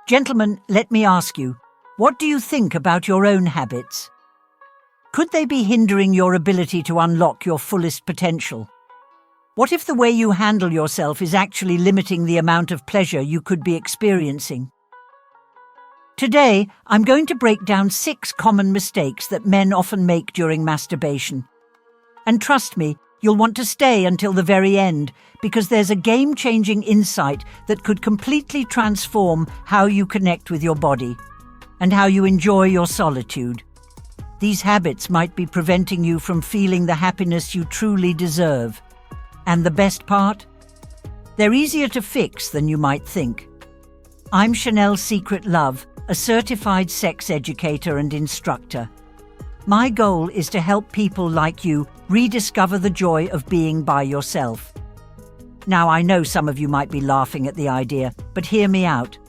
Gentlemen, let me ask you, what do you think about your own habits? Could they be hindering your ability to unlock your fullest potential? What if the way you handle yourself is actually limiting the amount of pleasure you could be experiencing? Today, I'm going to break down 6 common mistakes that men often make during masturbation. And trust me, you'll want to stay until the very end, because there's a game-changing insight that could completely transform how you connect with your body and how you enjoy your solitude. These habits might be preventing you from feeling the happiness you truly deserve. And the best part? They're easier to fix than you might think. I'm Chanel Secret Love, a certified sex educator and instructor. My goal is to help people like you rediscover the joy of being by yourself. Now, I know some of you might be laughing at the idea, but hear me out.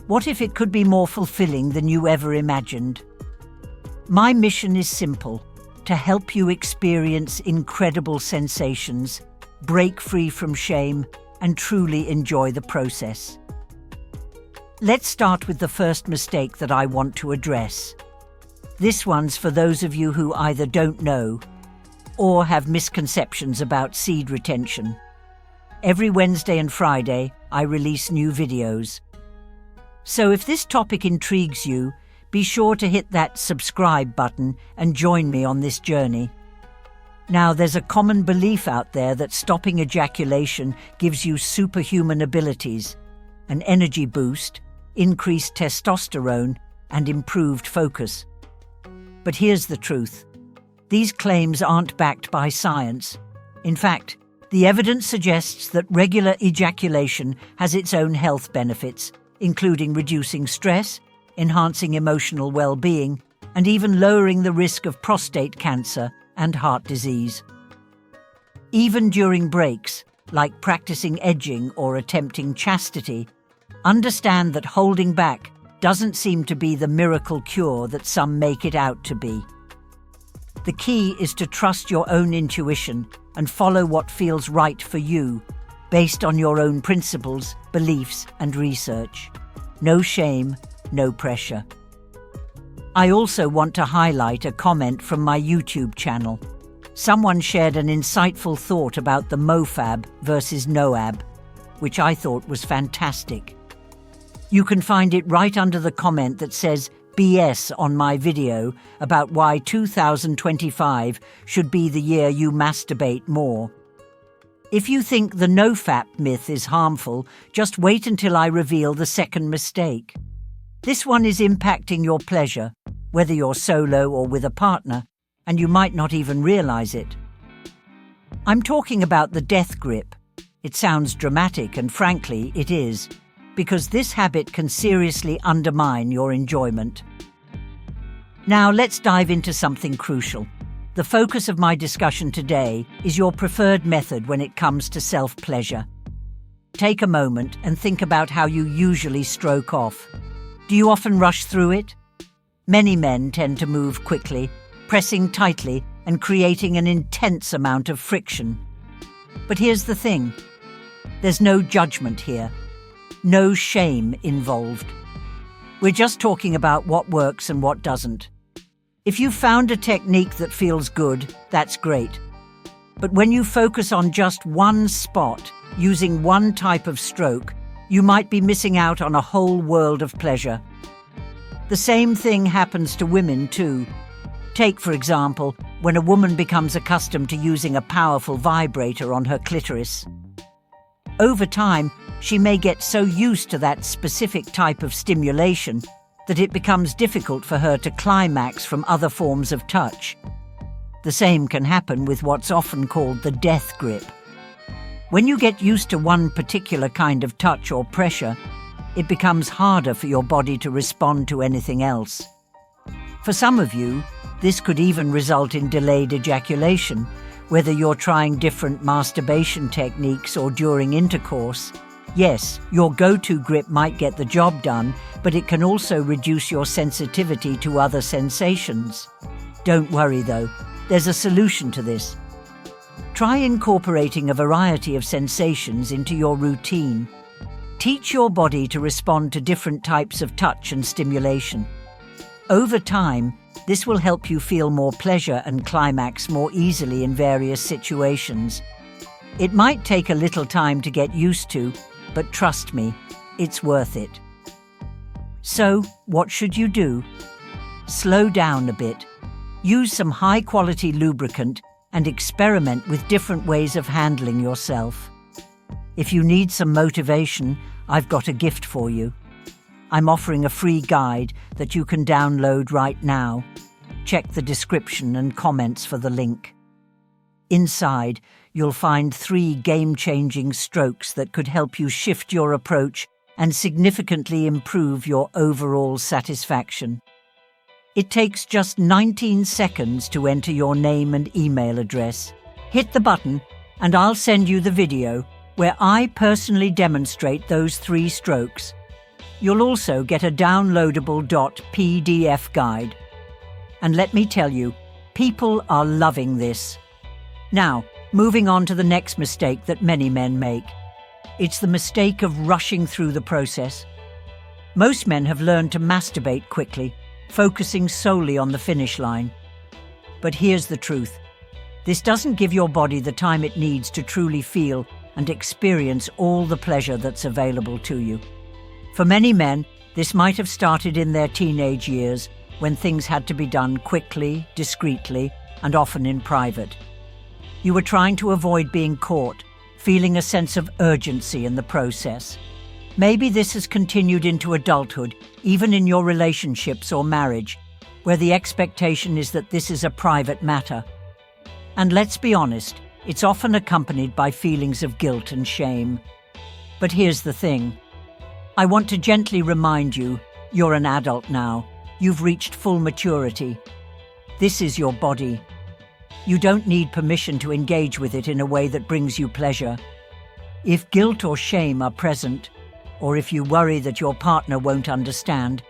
What if it could be more fulfilling than you ever imagined? My mission is simple: to help you experience incredible sensations, break free from shame, and truly enjoy the process. Let's start with the first mistake that I want to address. This one's for those of you who either don't know or have misconceptions about seed retention. Every Wednesday and Friday, I release new videos. So if this topic intrigues you, be sure to hit that subscribe button and join me on this journey. Now, there's a common belief out there that stopping ejaculation gives you superhuman abilities, an energy boost, increased testosterone, and improved focus. But here's the truth. These claims aren't backed by science. In fact, the evidence suggests that regular ejaculation has its own health benefits, including reducing stress, enhancing emotional well-being, and even lowering the risk of prostate cancer and heart disease. Even during breaks, like practicing edging or attempting chastity, understand that holding back doesn't seem to be the miracle cure that some make it out to be. The key is to trust your own intuition and follow what feels right for you, based on your own principles, beliefs, and research. No shame, no pressure. I also want to highlight a comment from my YouTube channel. Someone shared an insightful thought about the MoFab versus NoAb, which I thought was fantastic. You can find it right under the comment that says BS on my video about why 2025 should be the year you masturbate more. If you think the NoFap myth is harmful, just wait until I reveal the second mistake. This one is impacting your pleasure, whether you're solo or with a partner, and you might not even realize it. I'm talking about the death grip. It sounds dramatic, and frankly, it is, because this habit can seriously undermine your enjoyment. Now let's dive into something crucial. The focus of my discussion today is your preferred method when it comes to self-pleasure. Take a moment and think about how you usually stroke off. Do you often rush through it? Many men tend to move quickly, pressing tightly and creating an intense amount of friction. But here's the thing. There's no judgment here. No shame involved. We're just talking about what works and what doesn't. If you found a technique that feels good, that's great. But when you focus on just one spot, using one type of stroke, you might be missing out on a whole world of pleasure. The same thing happens to women too. Take, for example, when a woman becomes accustomed to using a powerful vibrator on her clitoris. Over time, she may get so used to that specific type of stimulation that it becomes difficult for her to climax from other forms of touch. The same can happen with what's often called the death grip. When you get used to one particular kind of touch or pressure, it becomes harder for your body to respond to anything else. For some of you, this could even result in delayed ejaculation, whether you're trying different masturbation techniques or during intercourse. Yes, your go-to grip might get the job done, but it can also reduce your sensitivity to other sensations. Don't worry though, there's a solution to this. Try incorporating a variety of sensations into your routine. Teach your body to respond to different types of touch and stimulation. Over time, this will help you feel more pleasure and climax more easily in various situations. It might take a little time to get used to, but trust me, it's worth it. So, what should you do? Slow down a bit. Use some high-quality lubricant and experiment with different ways of handling yourself. If you need some motivation, I've got a gift for you. I'm offering a free guide that you can download right now. Check the description and comments for the link. Inside, you'll find 3 game-changing strokes that could help you shift your approach and significantly improve your overall satisfaction. It takes just 19 seconds to enter your name and email address. Hit the button and I'll send you the video where I personally demonstrate those 3 strokes. You'll also get a downloadable .pdf guide. And let me tell you, people are loving this. Now, moving on to the next mistake that many men make. It's the mistake of rushing through the process. Most men have learned to masturbate quickly, focusing solely on the finish line. But here's the truth. This doesn't give your body the time it needs to truly feel and experience all the pleasure that's available to you. For many men, this might have started in their teenage years when things had to be done quickly, discreetly, and often in private. You were trying to avoid being caught, feeling a sense of urgency in the process. Maybe this has continued into adulthood, even in your relationships or marriage, where the expectation is that this is a private matter. And let's be honest, it's often accompanied by feelings of guilt and shame. But here's the thing. I want to gently remind you, you're an adult now. You've reached full maturity. This is your body. You don't need permission to engage with it in a way that brings you pleasure. If guilt or shame are present, or if you worry that your partner won't understand,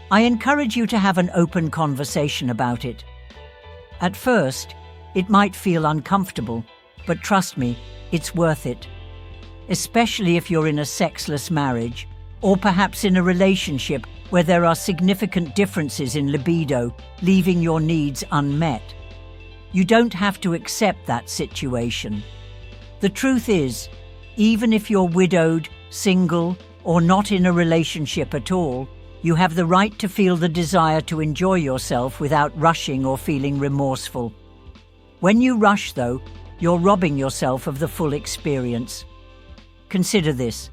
I encourage you to have an open conversation about it. At first, it might feel uncomfortable, but trust me, it's worth it. Especially if you're in a sexless marriage, or perhaps in a relationship where there are significant differences in libido, leaving your needs unmet. You don't have to accept that situation. The truth is, even if you're widowed, single, or not in a relationship at all, you have the right to feel the desire to enjoy yourself without rushing or feeling remorseful. When you rush, though, you're robbing yourself of the full experience. Consider this.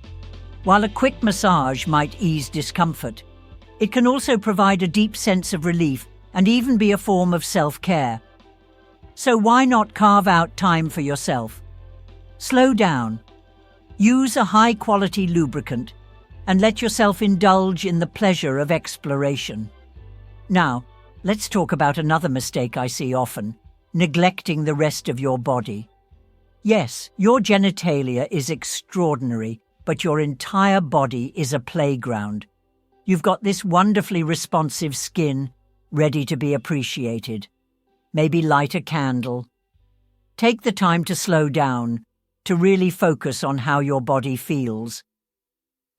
While a quick massage might ease discomfort, it can also provide a deep sense of relief and even be a form of self-care. So why not carve out time for yourself? Slow down. Use a high-quality lubricant and let yourself indulge in the pleasure of exploration. Now, let's talk about another mistake I see often: neglecting the rest of your body. Yes, your genitalia is extraordinary, but your entire body is a playground. You've got this wonderfully responsive skin, ready to be appreciated. Maybe light a candle. Take the time to slow down, to really focus on how your body feels.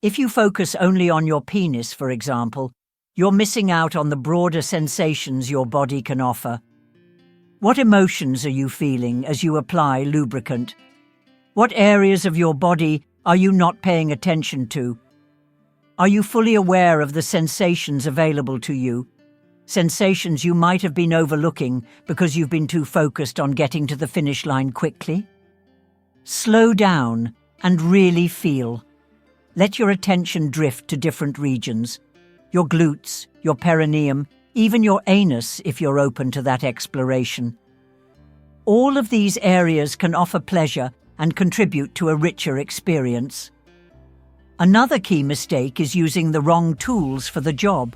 If you focus only on your penis, for example, you're missing out on the broader sensations your body can offer. What emotions are you feeling as you apply lubricant? What areas of your body are you not paying attention to? Are you fully aware of the sensations available to you? Sensations you might have been overlooking because you've been too focused on getting to the finish line quickly? Slow down and really feel. Let your attention drift to different regions. Your glutes, your perineum, even your anus if you're open to that exploration. All of these areas can offer pleasure and contribute to a richer experience. Another key mistake is using the wrong tools for the job.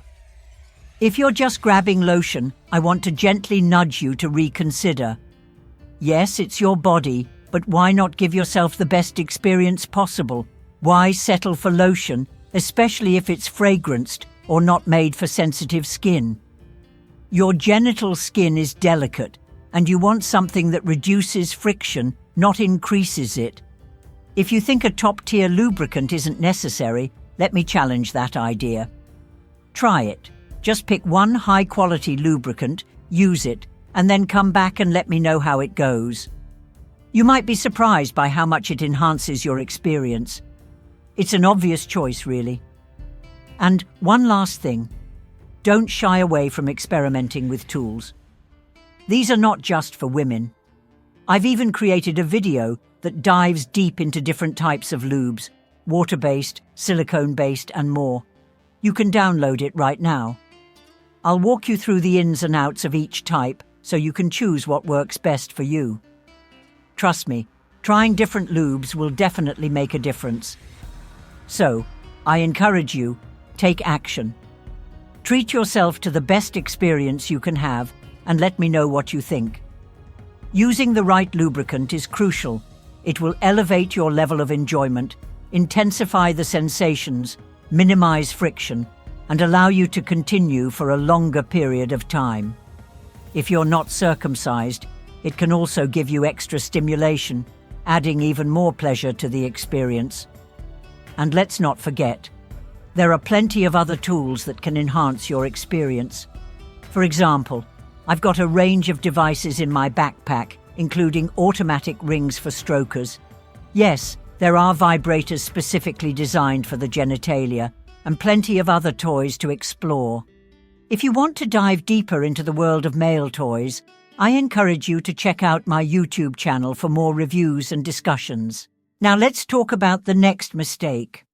If you're just grabbing lotion, I want to gently nudge you to reconsider. Yes, it's your body, but why not give yourself the best experience possible? Why settle for lotion, especially if it's fragranced or not made for sensitive skin? Your genital skin is delicate, and you want something that reduces friction, not increases it. If you think a top-tier lubricant isn't necessary, let me challenge that idea. Try it. Just pick one high-quality lubricant, use it, and then come back and let me know how it goes. You might be surprised by how much it enhances your experience. It's an obvious choice, really. And one last thing. Don't shy away from experimenting with tools. These are not just for women. I've even created a video that dives deep into different types of lubes, water-based, silicone-based, and more. You can download it right now. I'll walk you through the ins and outs of each type so you can choose what works best for you. Trust me, trying different lubes will definitely make a difference. So, I encourage you, take action. Treat yourself to the best experience you can have and let me know what you think. Using the right lubricant is crucial. It will elevate your level of enjoyment, intensify the sensations, minimize friction, and allow you to continue for a longer period of time. If you're not circumcised, it can also give you extra stimulation, adding even more pleasure to the experience. And let's not forget, there are plenty of other tools that can enhance your experience. For example, I've got a range of devices in my backpack, including automatic rings for strokers. Yes, there are vibrators specifically designed for the genitalia, and plenty of other toys to explore. If you want to dive deeper into the world of male toys, I encourage you to check out my YouTube channel for more reviews and discussions. Now let's talk about the next mistake.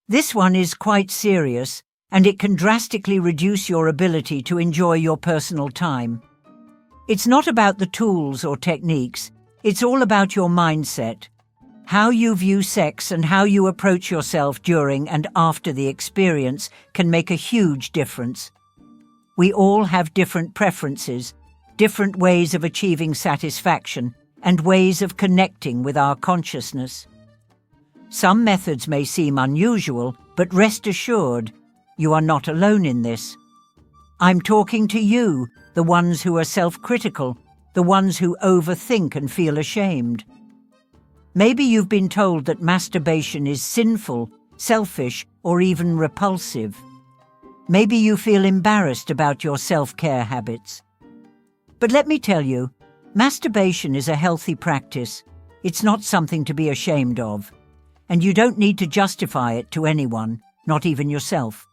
This one is quite serious, and it can drastically reduce your ability to enjoy your personal time. It's not about the tools or techniques, it's all about your mindset. How you view sex and how you approach yourself during and after the experience can make a huge difference. We all have different preferences, different ways of achieving satisfaction, and ways of connecting with our consciousness. Some methods may seem unusual, but rest assured, you are not alone in this. I'm talking to you, the ones who are self-critical, the ones who overthink and feel ashamed. Maybe you've been told that masturbation is sinful, selfish, or even repulsive. Maybe you feel embarrassed about your self-care habits. But let me tell you, masturbation is a healthy practice. It's not something to be ashamed of. And you don't need to justify it to anyone, not even yourself.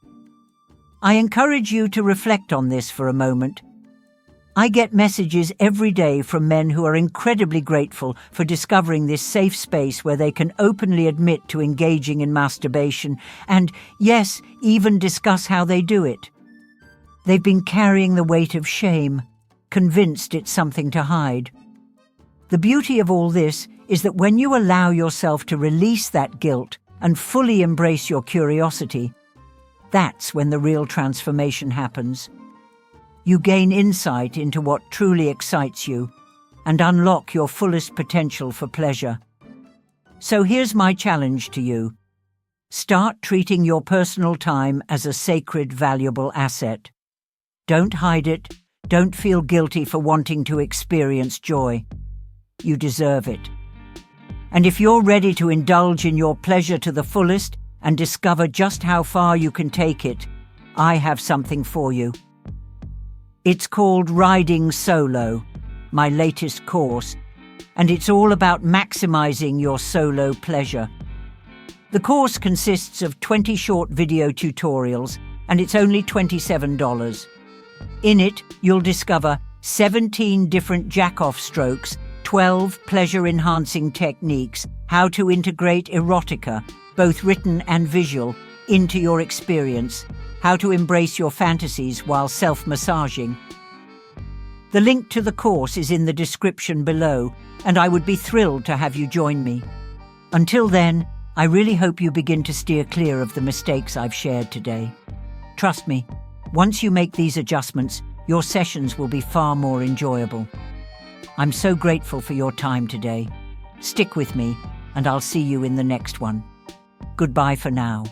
I encourage you to reflect on this for a moment. I get messages every day from men who are incredibly grateful for discovering this safe space where they can openly admit to engaging in masturbation and, yes, even discuss how they do it. They've been carrying the weight of shame, convinced it's something to hide. The beauty of all this is that when you allow yourself to release that guilt and fully embrace your curiosity, that's when the real transformation happens. You gain insight into what truly excites you and unlock your fullest potential for pleasure. So here's my challenge to you. Start treating your personal time as a sacred, valuable asset. Don't hide it. Don't feel guilty for wanting to experience joy. You deserve it. And if you're ready to indulge in your pleasure to the fullest and discover just how far you can take it, I have something for you. It's called Riding Solo, my latest course, and it's all about maximizing your solo pleasure. The course consists of 20 short video tutorials, and it's only $27. In it, you'll discover 17 different jack-off strokes, 12 pleasure-enhancing techniques, how to integrate erotica, both written and visual, into your experience, how to embrace your fantasies while self-massaging. The link to the course is in the description below, and I would be thrilled to have you join me. Until then, I really hope you begin to steer clear of the mistakes I've shared today. Trust me, once you make these adjustments, your sessions will be far more enjoyable. I'm so grateful for your time today. Stick with me, and I'll see you in the next one. Goodbye for now.